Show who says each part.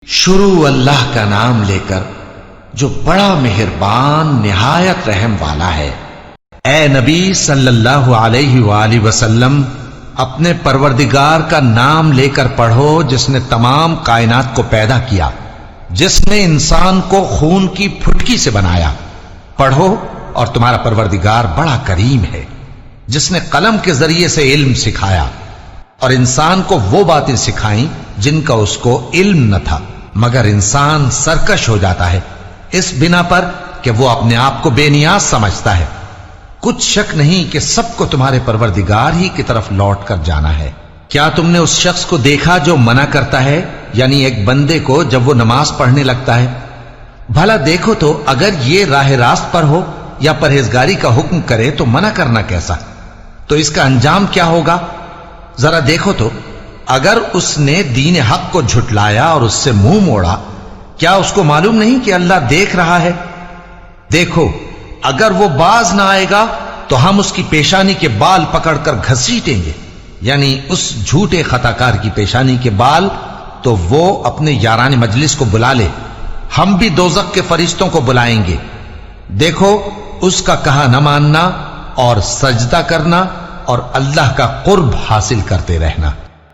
Speaker 1: شروع اللہ کا نام لے کر جو بڑا مہربان نہایت رحم والا ہے۔ اے نبی صلی اللہ علیہ وآلہ وسلم، اپنے پروردگار کا نام لے کر پڑھو جس نے تمام کائنات کو پیدا کیا، جس نے انسان کو خون کی پھٹکی سے بنایا۔ پڑھو، اور تمہارا پروردگار بڑا کریم ہے، جس نے قلم کے ذریعے سے علم سکھایا اور انسان کو وہ باتیں سکھائیں جن کا اس کو علم نہ تھا، مگر انسان سرکش ہو جاتا ہے اس بنا پر کہ وہ اپنے آپ کو بے نیاز سمجھتا ہے۔ کچھ شک نہیں کہ سب کو تمہارے پروردگار ہی کی طرف لوٹ کر جانا ہے۔ کیا تم نے اس شخص کو دیکھا جو منع کرتا ہے، یعنی ایک بندے کو جب وہ نماز پڑھنے لگتا ہے؟ بھلا دیکھو تو اگر یہ راہ راست پر ہو یا پرہیزگاری کا حکم کرے تو منع کرنا کیسا؟ تو اس کا انجام کیا ہوگا؟ ذرا دیکھو تو اگر اس نے دین حق کو جھٹلایا اور اس سے منہ موڑا، کیا اس کو معلوم نہیں کہ اللہ دیکھ رہا ہے؟ دیکھو، اگر وہ باز نہ آئے گا تو ہم اس کی پیشانی کے بال پکڑ کر گھسیٹیں گے، یعنی اس جھوٹے خطا کار کی پیشانی کے بال، تو وہ اپنے یاران مجلس کو بلا لے، ہم بھی دوزخ کے فرشتوں کو بلائیں گے۔ دیکھو، اس کا کہا نہ ماننا اور سجدہ کرنا اور اللہ کا قرب حاصل کرتے رہنا۔